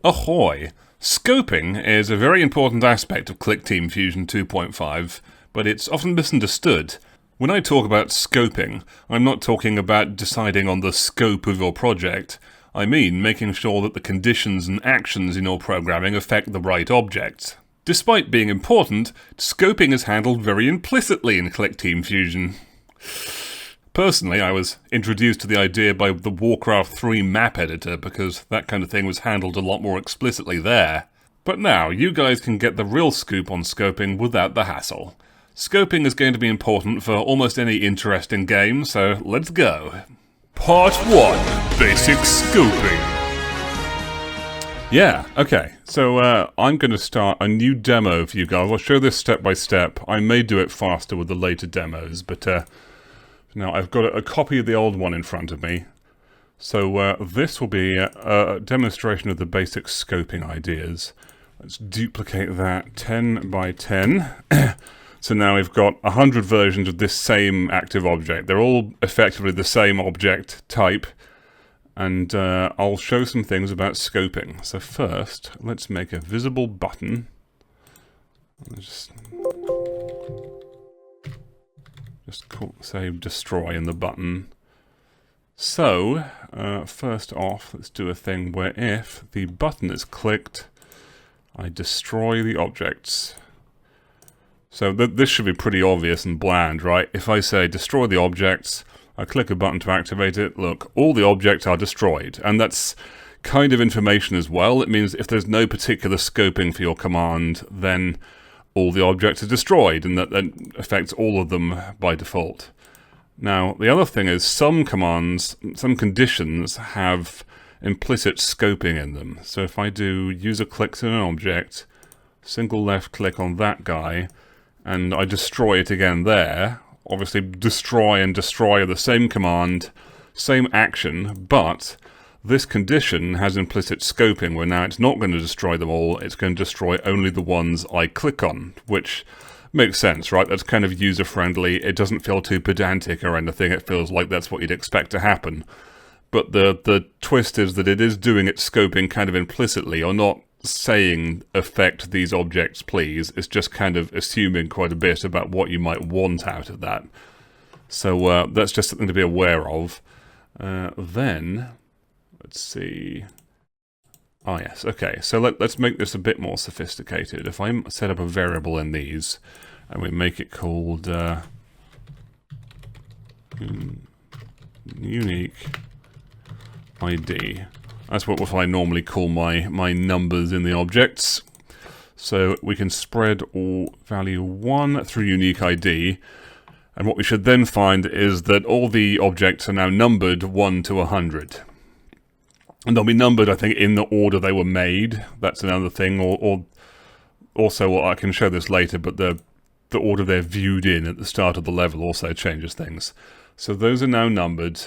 Ahoy! Scoping is a very important aspect of Clickteam Fusion 2.5, but it's often misunderstood. When I talk about scoping, I'm not talking about deciding on the scope of your project. I mean making sure that the conditions and actions in your programming affect the right objects. Despite being important, scoping is handled very implicitly in Clickteam Fusion. Personally, I was introduced to the idea by the Warcraft 3 map editor because that kind of thing was handled a lot more explicitly there. But now, you guys can get the real scoop on scoping without the hassle. Scoping is going to be important for almost any interesting game, so let's go. Part 1. Basic Scoping. Yeah, okay, so I'm going to start a new demo for you guys. I'll show this step by step. I may do it faster with the later demos, but now I've got a copy of the old one in front of me. So this will be a demonstration of the basic scoping ideas. Let's duplicate that 10 by 10. So now we've got 100 versions of this same active object. They're all effectively the same object type. And I'll show some things about scoping. So first, let's make a visible button. Just say destroy in the button. So, first off, let's do a thing where if the button is clicked, I destroy the objects. So this should be pretty obvious and bland, right? If I say destroy the objects, I click a button to activate it, look, all the objects are destroyed. And that's kind of information as well. It means if there's no particular scoping for your command, then all the objects are destroyed, and that affects all of them by default. Now, the other thing is some commands, some conditions have implicit scoping in them. So if I do user clicks on an object, single left click on that guy, and I destroy it again there, obviously destroy and destroy are the same command, same action, but this condition has implicit scoping where now it's not going to destroy them all, it's going to destroy only the ones I click on, which makes sense, right? That's kind of user-friendly, it doesn't feel too pedantic or anything, it feels like that's what you'd expect to happen. But the twist is that it is doing its scoping kind of implicitly, or not saying affect these objects please, it's just kind of assuming quite a bit about what you might want out of that. So that's just something to be aware of. Then, let's see. Oh yes, okay, so let's make this a bit more sophisticated. If I set up a variable in these, and we make it called unique ID. That's what I normally call my numbers in the objects. So we can spread all value 1 through unique ID. And what we should then find is that all the objects are now numbered 1 to 100. And they'll be numbered, I think, in the order they were made. That's another thing. Or also, well, I can show this later, but the order they're viewed in at the start of the level also changes things. So those are now numbered.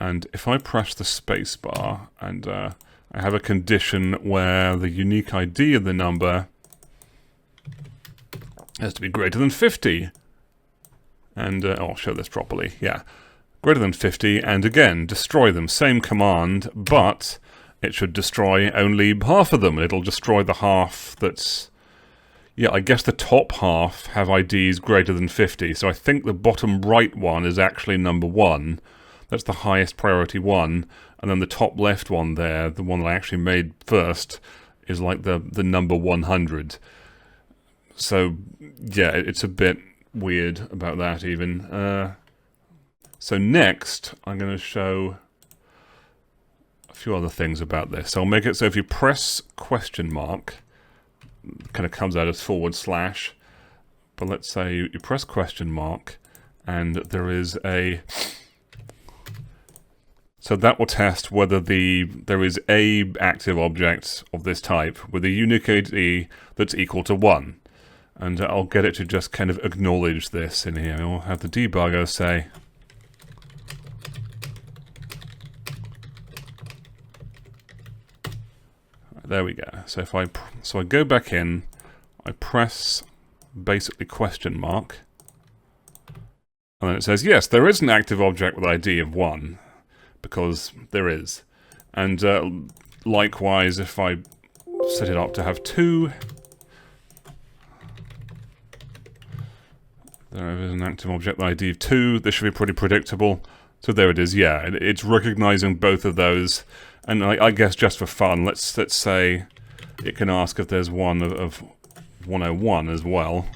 And if I press the space bar and I have a condition where the unique ID of the number has to be greater than 50. And I'll show this properly. Yeah, greater than 50. And again, destroy them. Same command, but it should destroy only half of them. It'll destroy the half that's... Yeah, I guess the top half have IDs greater than 50. So I think the bottom right one is actually number 1. That's the highest priority one, and then the top left one there, the one that I actually made first, is like the number 100. So, yeah, it's a bit weird about that even. So next, I'm going to show a few other things about this. So I'll make it so if you press question mark, it kind of comes out as /, but let's say you press question mark, and there is a... So that will test whether there is a active object of this type with a unique ID that's equal to 1. And I'll get it to just kind of acknowledge this in here. I'll have the debugger say... There we go. So if I go back in, I press basically question mark, and then it says, yes, there is an active object with ID of 1. Because there is. And likewise, if I set it up to have 2. There is an active object with ID of 2. This should be pretty predictable. So there it is. Yeah, it's recognizing both of those. And I guess just for fun, let's say it can ask if there's one of 101 as well.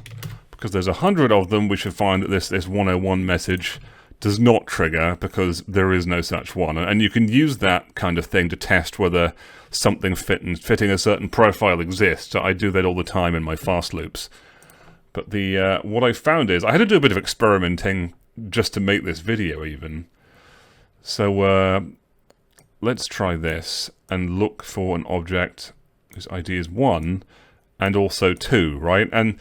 Because there's 100 of them, we should find that this 101 message does not trigger because there is no such one. And you can use that kind of thing to test whether something fitting a certain profile exists. I do that all the time in my fast loops. But what I found is I had to do a bit of experimenting just to make this video even. So let's try this and look for an object whose ID is 1 and also 2, right? And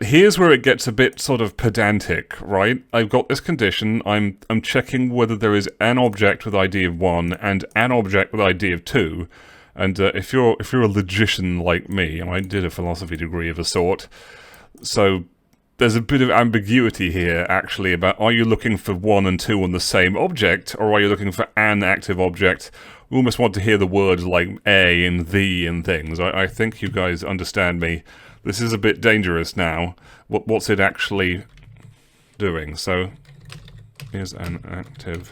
here's where it gets a bit sort of pedantic, right? I've got this condition. I'm checking whether there is an object with ID of 1 and an object with ID of 2. And if you're a logician like me, and I did a philosophy degree of a sort, so there's a bit of ambiguity here, actually, about are you looking for 1 and 2 on the same object, or are you looking for an active object? We almost want to hear the words like a and the and things. I think you guys understand me. This is a bit dangerous now. What's it actually doing? So, here's an active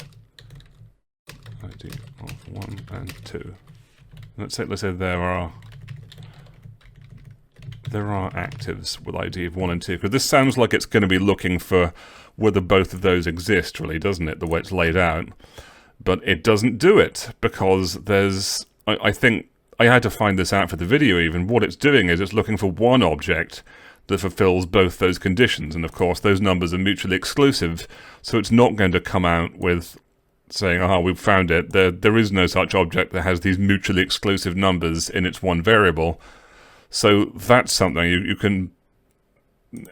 ID of 1 and 2. Let's say there are actives with ID of 1 and 2, because this sounds like it's going to be looking for whether both of those exist, really, doesn't it, the way it's laid out? But it doesn't do it, because there's... I think I had to find this out for the video even. What it's doing is it's looking for one object that fulfills both those conditions, and of course those numbers are mutually exclusive, so it's not going to come out with saying, aha, we've found it. There is no such object that has these mutually exclusive numbers in its one variable. So that's something you can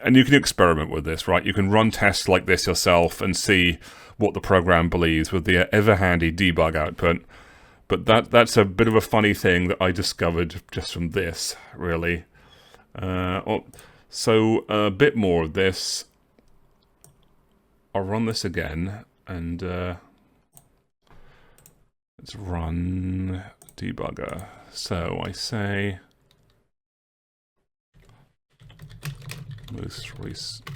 experiment with this, right? You can run tests like this yourself and see what the program believes with the ever-handy debug output. But that's a bit of a funny thing that I discovered just from this, really. So a bit more of this. I'll run this again, and let's run debugger. So I say most recent.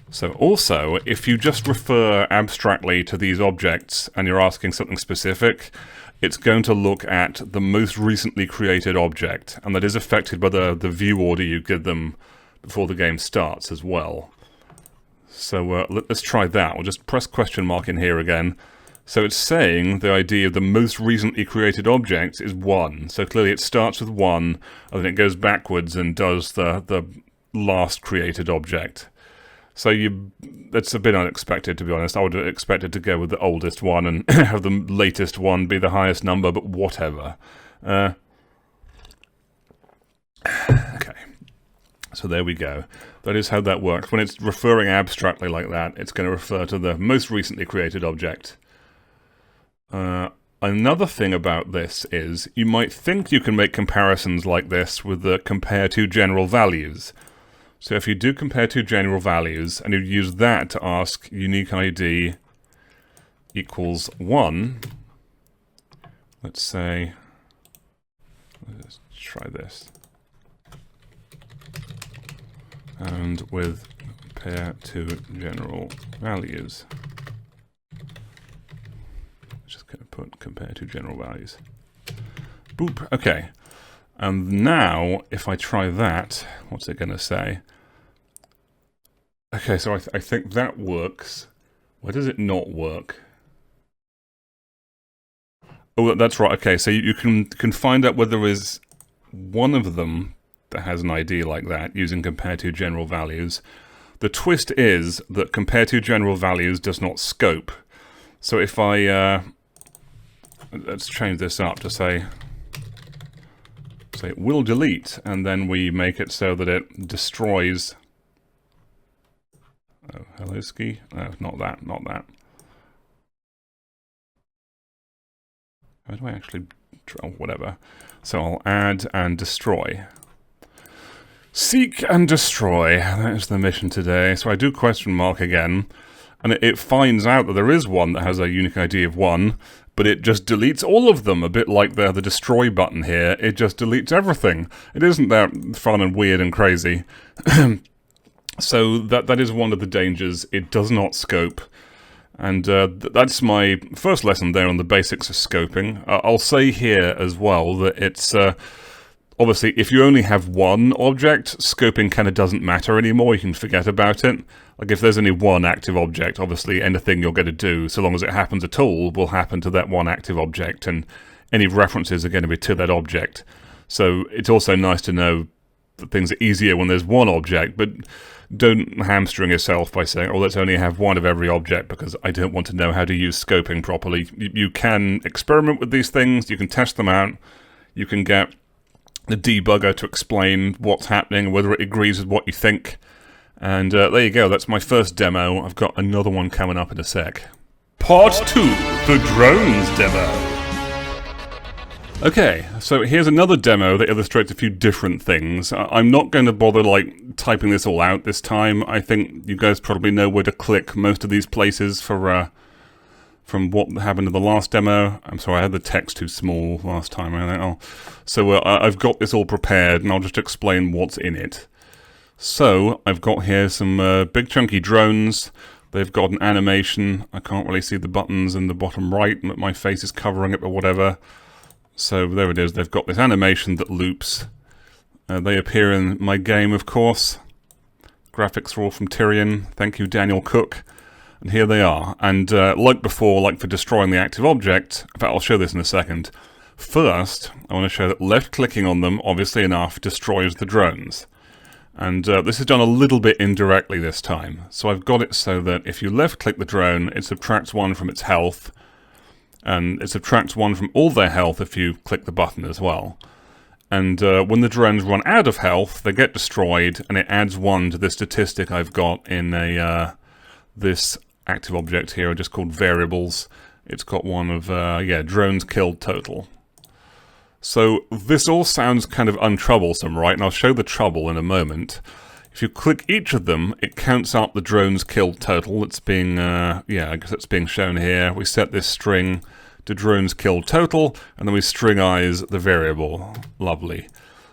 So also, if you just refer abstractly to these objects and you're asking something specific, it's going to look at the most recently created object, and that is affected by the view order you give them before the game starts as well. So let's try that. We'll just press question mark in here again. So it's saying the ID of the most recently created object is 1. So clearly it starts with 1, and then it goes backwards and does the last created object. So that's a bit unexpected, to be honest. I would have expected to go with the oldest one and have the latest one be the highest number, but whatever. Okay. So there we go. That is how that works. When it's referring abstractly like that, it's going to refer to the most recently created object. Another thing about this is you might think you can make comparisons like this with the compare to general values. So if you do compare two general values and you use that to ask unique ID equals 1, let's say, let's try this. And with compare to general values, just going to put compare to general values. Boop. Okay. And now, if I try that, what's it going to say? Okay, so I think that works. Why does it not work? Oh, that's right. Okay, so you can find out whether there is one of them that has an ID like that using compare to general values. The twist is that compare to general values does not scope. So if I let's change this up to say will delete, and then we make it so that it destroys. Oh, hello ski. No, not that, not that. How do I actually draw? Whatever. So I'll add and destroy. Seek and destroy. That is the mission today. So I do question mark again. and it finds out that there is one that has a unique ID of 1, but it just deletes all of them, a bit like the destroy button here. It just deletes everything. It isn't that fun and weird and crazy. So that is one of the dangers. It does not scope. And that's my first lesson there on the basics of scoping. I'll say here as well that it's... obviously, if you only have one object, scoping kind of doesn't matter anymore. You can forget about it. Like if there's only one active object, obviously anything you're going to do, so long as it happens at all, will happen to that one active object, and any references are going to be to that object. So it's also nice to know that things are easier when there's one object, but don't hamstring yourself by saying, oh, let's only have one of every object because I don't want to know how to use scoping properly. You can experiment with these things, you can test them out, you can get the debugger to explain what's happening, whether it agrees with what you think. And there you go, that's my first demo. I've got another one coming up in a sec. Part 2, the drones demo. Okay, so here's another demo that illustrates a few different things. I'm not going to bother like typing this all out this time. I think you guys probably know where to click most of these places for from what happened in the last demo. I'm sorry, I had the text too small last time. So I've got this all prepared, and I'll just explain what's in it. So I've got here some big chunky drones. They've got an animation. I can't really see the buttons in the bottom right, but my face is covering it or whatever. So there it is. They've got this animation that loops. They appear in my game, of course. Graphics are all from Tyrion. Thank you, Daniel Cook. And here they are. And like before, like for destroying the active object, in fact, I'll show this in a second. First, I want to show that left-clicking on them, obviously enough, destroys the drones. And this is done a little bit indirectly this time. So I've got it so that if you left-click the drone, it subtracts 1 from its health, and it subtracts 1 from all their health if you click the button as well. And when the drones run out of health, they get destroyed, and it adds 1 to the statistic I've got in this active object here, just called variables. It's got one of, drones killed total. So this all sounds kind of untroublesome, right? And I'll show the trouble in a moment. If you click each of them, it counts up the drones killed total. It's being, I guess it's being shown here. We set this string to drones killed total, and then we stringize the variable. Lovely.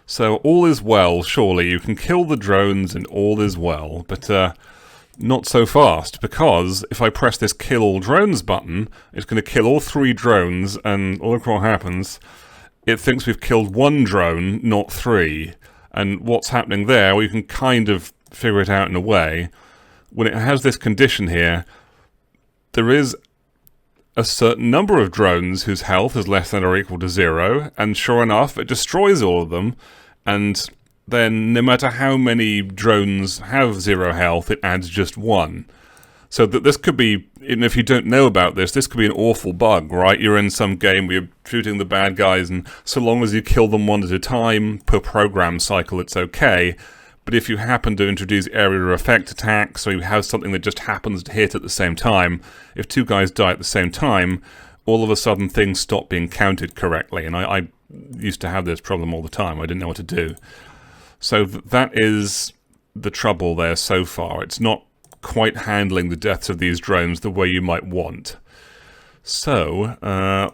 So all is well, surely. You can kill the drones and all is well, but not so fast, because if I press this kill all drones button, it's going to kill all 3 drones, and look what happens. It thinks we've killed 1 drone, not 3. And what's happening there, well, you can kind of figure it out in a way. When it has this condition here, there is a certain number of drones whose health is less than or equal to 0, and sure enough, it destroys all of them, and then no matter how many drones have 0 health, it adds just 1. So that this could be, even if you don't know about this, this could be an awful bug, right? You're in some game where you're shooting the bad guys, and so long as you kill them 1 at a time per program cycle, it's okay. But if you happen to introduce area of effect attacks, or you have something that just happens to hit at the same time, if 2 guys die at the same time, all of a sudden things stop being counted correctly. And I used to have this problem all the time. I didn't know what to do. So that is the trouble there so far. It's not quite handling the deaths of these drones the way you might want. So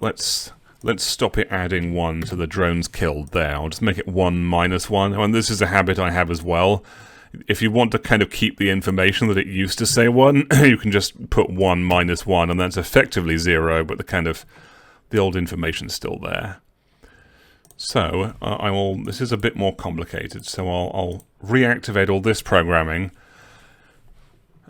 let's stop it adding 1 to the drones killed there. I'll just make it 1 minus 1. And this is a habit I have as well. If you want to kind of keep the information that it used to say 1, you can just put 1 minus 1, and that's effectively 0, but the old information's still there. So this is a bit more complicated, so I'll reactivate all this programming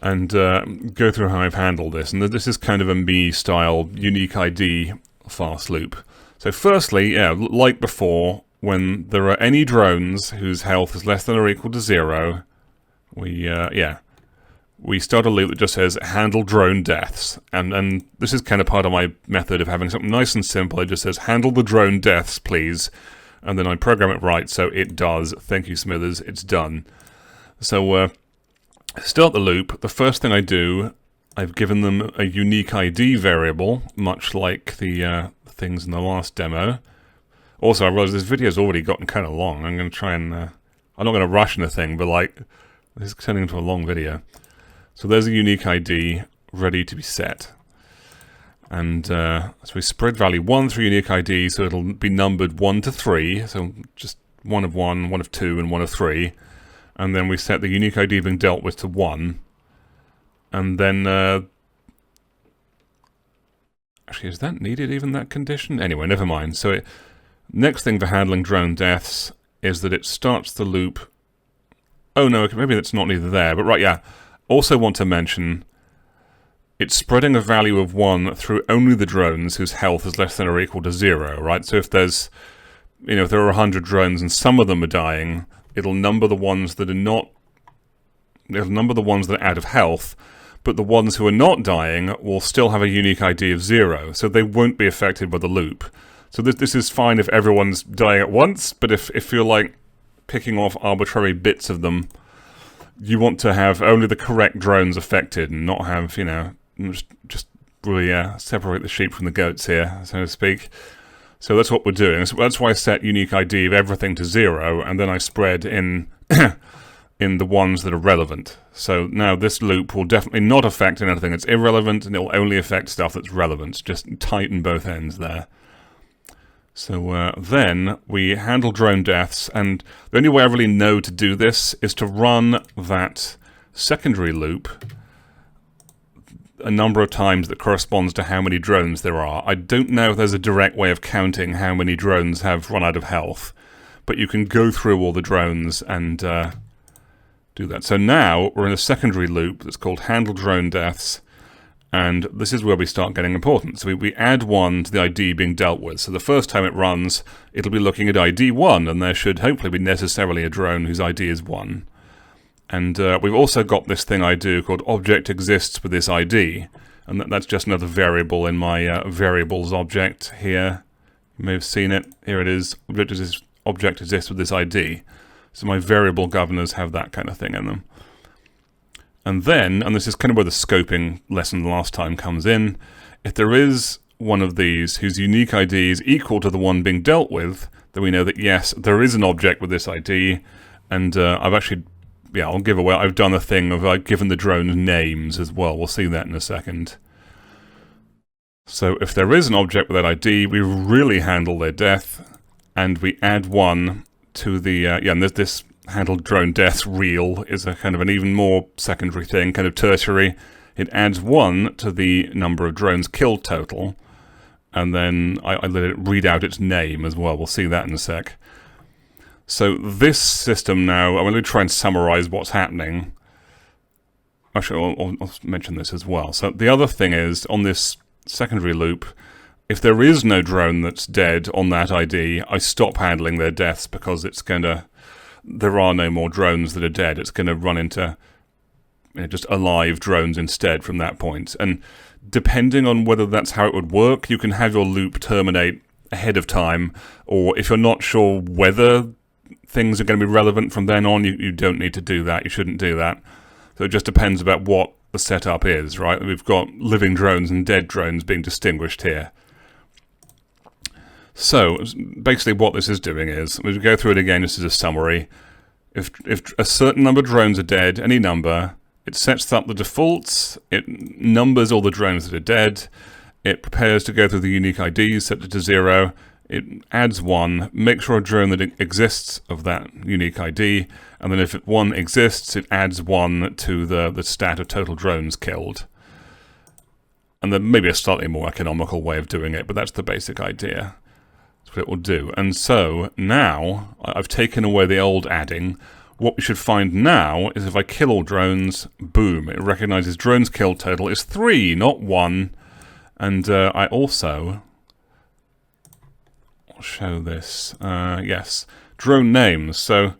and go through how I've handled this. And this is kind of a me-style unique ID fast loop. So firstly, like before, when there are any drones whose health is less than or equal to 0, we start a loop that just says handle drone deaths. And this is kind of part of my method of having something nice and simple. It just says handle the drone deaths, please. And then I program it right, so it does. Thank you, Smithers. It's done. So start the loop. The first thing I do, I've given them a unique ID variable, much like the things in the last demo. Also, I realize this video's already gotten kind of long. I'm going to try and... I'm not going to rush anything, but this is turning into a long video. So there's a unique ID. ready to be set. And so we spread value 1 through unique ID, so it'll be numbered 1 to 3, so just 1 of 1, 1 of 2, and 1 of 3. And then we set the unique ID being dealt with to 1. And then... actually, is that needed, even that condition? Anyway, never mind. So next thing for handling drone deaths is that it starts the loop... Oh no, maybe that's not neither there, but right, yeah. Also want to mention... It's spreading a value of 1 through only the drones whose health is less than or equal to 0, right? So if there's, if there are 100 drones and some of them are dying, it'll number the ones that are not, it'll number the ones that are out of health, but the ones who are not dying will still have a unique ID of 0, so they won't be affected by the loop. So this is fine if everyone's dying at once, but if you're like picking off arbitrary bits of them, you want to have only the correct drones affected and not have, just really separate the sheep from the goats here, so to speak. So that's what we're doing. So that's why I set unique ID of everything to 0, and then I spread in in the ones that are relevant. So now this loop will definitely not affect anything that's irrelevant, and it will only affect stuff that's relevant. Just tighten both ends there. So then we handle drone deaths, and the only way I really know to do this is to run that secondary loop a number of times that corresponds to how many drones there are. I don't know if there's a direct way of counting how many drones have run out of health, but you can go through all the drones and do that. So now we're in a secondary loop that's called handle drone deaths, and this is where we start getting important. So we add 1 to the ID being dealt with. So the first time it runs, it'll be looking at ID 1, and there should hopefully be necessarily a drone whose ID is 1. And we've also got this thing I do called object exists with this ID, and that's just another variable in my variables object here. You may have seen it. Here it is. Object exists with this ID. So my variable governors have that kind of thing in them. And then, and this is kind of where the scoping lesson last time comes in, if there is one of these whose unique ID is equal to the one being dealt with, then we know that yes, there is an object with this ID, and I've actually... Yeah, I'll give away. I've done a thing of I've given the drones names as well. We'll see that in a second. So if there is an object with that ID, we really handle their death, and we add 1 to the and this handled drone death real is a kind of an even more secondary thing, kind of tertiary. It adds 1 to the number of drones killed total, and then I let it read out its name as well. We'll see that in a sec. So this system now, I'm going to try and summarize what's happening. Actually, I'll mention this as well. So the other thing is, on this secondary loop, if there is no drone that's dead on that ID, I stop handling their deaths because it's going to... There are no more drones that are dead. It's going to run into just alive drones instead from that point. And depending on whether that's how it would work, you can have your loop terminate ahead of time, or if you're not sure whether things are going to be relevant from then on, you don't need to do that. You shouldn't do that. So it just depends about what the setup is, right? We've got living drones and dead drones being distinguished here. So basically what this is doing is, we go through it again, this is a summary. If a certain number of drones are dead, any number, it sets up the defaults, it numbers all the drones that are dead, it prepares to go through the unique IDs, set it to 0, it adds 1, makes sure a drone that exists of that unique ID, and then if one exists, it adds 1 to the stat of total drones killed. And then maybe a slightly more economical way of doing it, but that's the basic idea. That's what it will do. And so now, I've taken away the old adding. What we should find now is if I kill all drones, boom, it recognizes drones killed total is 3, not 1. And I also... I'll show this. Yes, drone names. So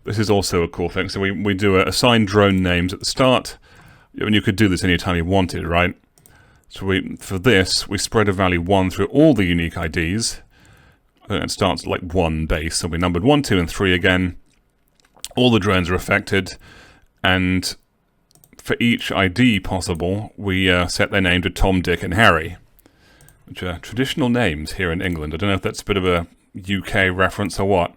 this is also a cool thing. So we do assign drone names at the start, and you could do this anytime you wanted, right? So for this, we spread a value 1 through all the unique IDs. And it starts at like 1 base. So we numbered 1, 2, and 3 again. All the drones are affected, and for each ID possible, we set their name to Tom, Dick, and Harry, which are traditional names here in England. I don't know if that's a bit of a UK reference or what.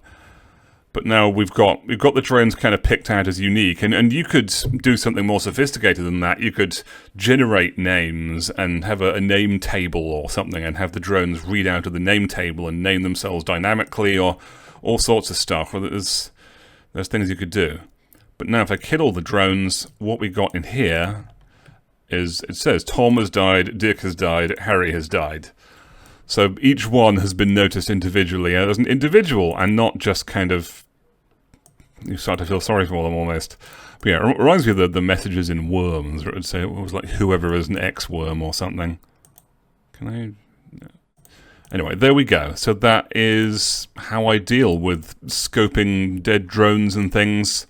But now we've got the drones kind of picked out as unique, and you could do something more sophisticated than that. You could generate names and have a name table or something, and have the drones read out of the name table and name themselves dynamically, or all sorts of stuff. Well, there's things you could do. But now if I kill all the drones, what we got in here is, it says Tom has died, Dick has died, Harry has died. So each one has been noticed individually as an individual, and not just kind of, you start to feel sorry for them almost. But yeah, it reminds me of the messages in Worms, where it would say it was like whoever is an ex-worm or something. Can I? No. Anyway, there we go. So that is how I deal with scoping dead drones and things.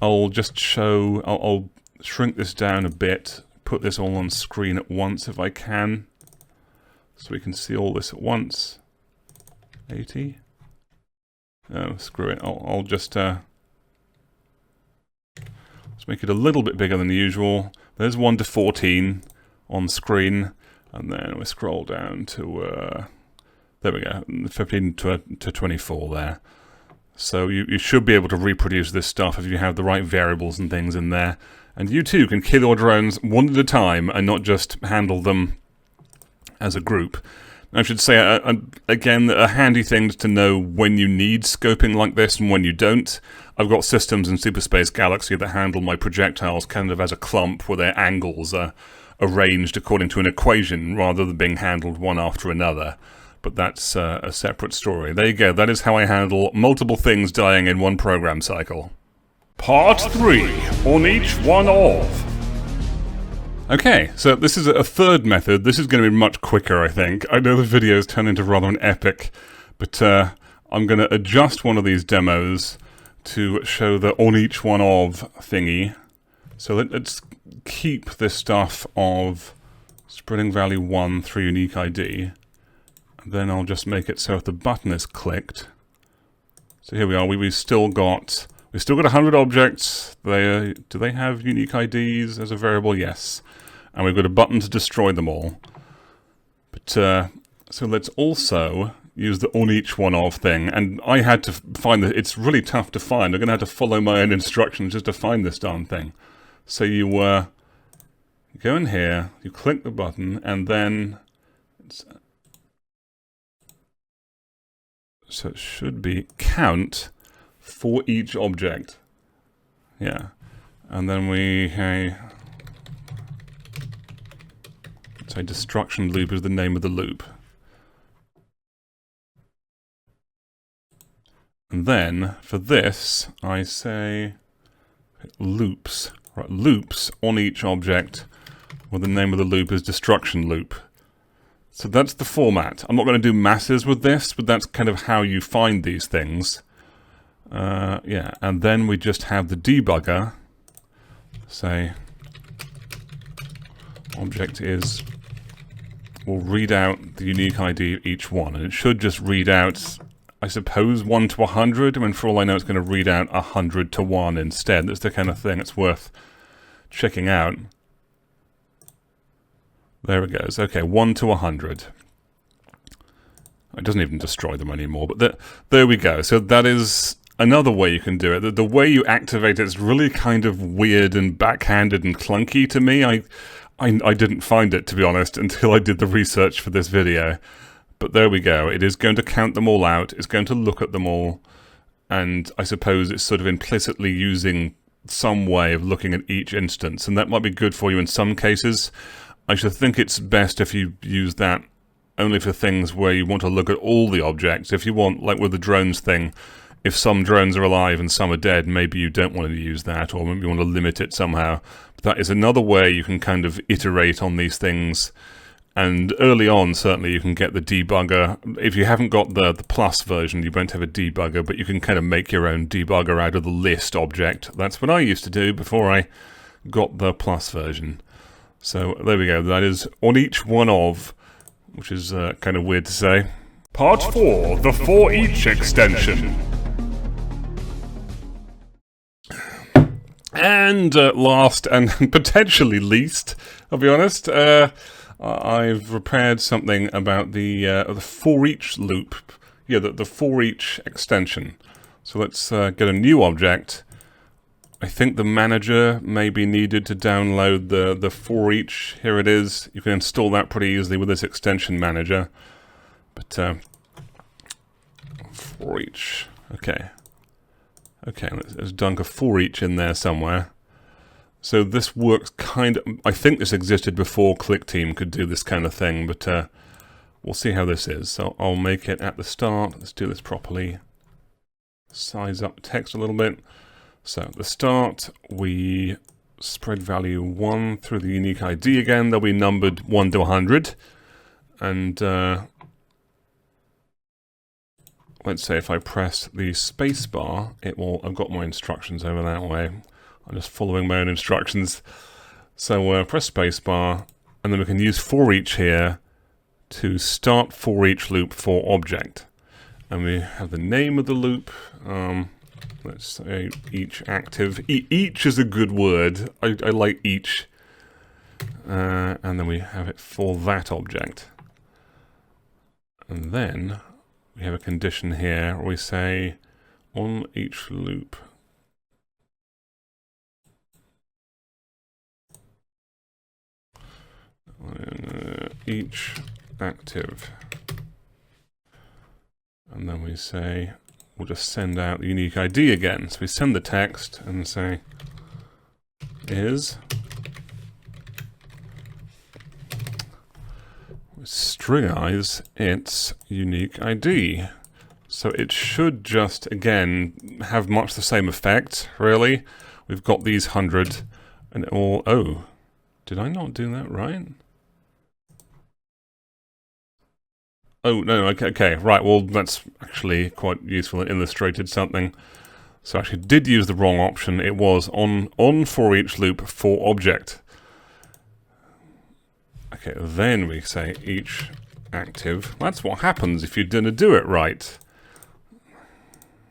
I'll just show, I'll shrink this down a bit, put this all on screen at once if I can. So we can see all this at once. 80? Oh, screw it. I'll just let's make it a little bit bigger than usual. There's 1 to 14 on screen. And then we scroll down to, there we go, 15 to 24 there. So you should be able to reproduce this stuff if you have the right variables and things in there. And you too can kill your drones one at a time and not just handle them as a group. I should say, again, a handy thing to know when you need scoping like this and when you don't. I've got systems in Super Space Galaxy that handle my projectiles kind of as a clump, where their angles are arranged according to an equation rather than being handled one after another. But that's a separate story. There you go. That is how I handle multiple things dying in one program cycle. Part 3 on each one of. Okay, so this is a third method. This is going to be much quicker, I think. I know the videos turn into rather an epic, but I'm going to adjust one of these demos to show the on each one of thingy. So let's keep this stuff of spreading value 1 through unique ID. And then I'll just make it so if the button is clicked. So here we are. We've still got 100 objects. Do they have unique IDs as a variable? Yes. And we've got a button to destroy them all. But so let's also use the on each one of thing. And I had to find that it's really tough to find. I'm going to have to follow my own instructions just to find this darn thing. So you go in here, you click the button, and then so it should be count for each object. Yeah. And then we say destruction loop is the name of the loop. And then for this, I say loops. Right, loops on each object, where the name of the loop is destruction loop. So that's the format. I'm not going to do masses with this, but that's kind of how you find these things. Yeah, and then we just have the debugger say object is, will read out the unique ID of each one, and it should just read out, I suppose, 1 to 100. I mean, for all I know, it's going to read out 100 to 1 instead. That's the kind of thing it's worth checking out. There it goes. Okay, 1 to 100. It doesn't even destroy them anymore, but there we go. So that is another way you can do it. The way you activate it is really kind of weird and backhanded and clunky to me. I didn't find it, to be honest, until I did the research for this video. But there we go. It is going to count them all out. It's going to look at them all. And I suppose it's sort of implicitly using some way of looking at each instance. And that might be good for you in some cases. I should think it's best if you use that only for things where you want to look at all the objects. If you want, like with the drones thing, if some drones are alive and some are dead, maybe you don't want to use that, or maybe you want to limit it somehow. But that is another way you can kind of iterate on these things. And early on, certainly, you can get the debugger. If you haven't got the plus version, you won't have a debugger, but you can kind of make your own debugger out of the list object. That's what I used to do before I got the plus version. So there we go. That is on each one of, which is kind of weird to say. Part 4, the ForEach extension. And last and potentially least, I'll be honest, I've prepared something about the ForEach loop. Yeah, the ForEach extension. So let's get a new object. I think the manager may be needed to download the ForEach. Here it is. You can install that pretty easily with this extension manager. But ForEach. Okay. Okay, let's dunk a ForEach in there somewhere. So this works kind of... I think this existed before Clickteam could do this kind of thing, but we'll see how this is. So I'll make it at the start. Let's do this properly. Size up text a little bit. So at the start, we spread value 1 through the unique ID again. They'll be numbered 1 to 100. And let's say if I press the space bar, it will... I've got my instructions over that way. I'm just following my own instructions. So press space bar, and then we can use ForEach here to start ForEach loop for object. And we have the name of the loop. Let's say each active. Each is a good word. I like each. And then we have it for that object. And then we have a condition here where we say on each loop. Each active. And then we say, we'll just send out the unique ID again. So we send the text and say, is stringize its unique ID. So it should just, again, have much the same effect, really. We've got these 100 and it all... Oh, did I not do that right? Oh, no, okay, right, well, that's actually quite useful. It illustrated something. So I actually did use the wrong option. It was on ForEach loop for object. Okay, then we say each active. That's what happens if you didn't do it right.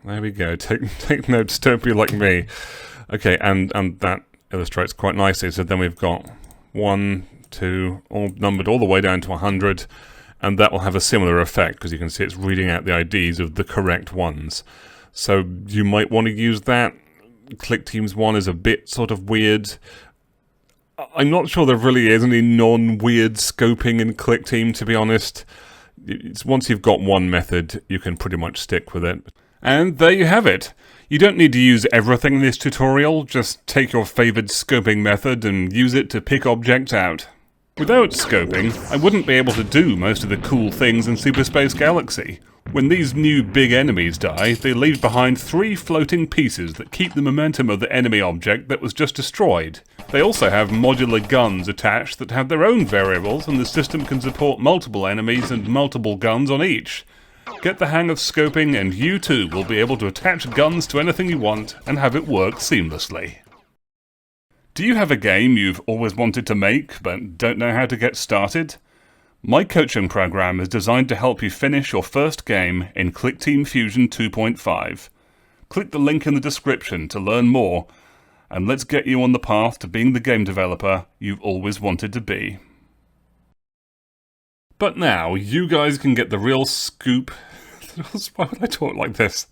There we go. Take notes, don't be like me. Okay, and that illustrates quite nicely. So then we've got 1, 2, all numbered all the way down to 100. And that will have a similar effect, because you can see it's reading out the IDs of the correct ones. So you might want to use that. Clickteam's one is a bit sort of weird. I'm not sure there really is any non-weird scoping in Clickteam, to be honest. Once you've got one method, you can pretty much stick with it. And there you have it. You don't need to use everything in this tutorial. Just take your favored scoping method and use it to pick objects out. Without scoping, I wouldn't be able to do most of the cool things in Super Space Galaxy. When these new big enemies die, they leave behind 3 floating pieces that keep the momentum of the enemy object that was just destroyed. They also have modular guns attached that have their own variables, and the system can support multiple enemies and multiple guns on each. Get the hang of scoping and you too will be able to attach guns to anything you want and have it work seamlessly. Do you have a game you've always wanted to make but don't know how to get started? My coaching program is designed to help you finish your first game in Clickteam Fusion 2.5. Click the link in the description to learn more, and let's get you on the path to being the game developer you've always wanted to be. But now, you guys can get the real scoop. Why would I talk like this?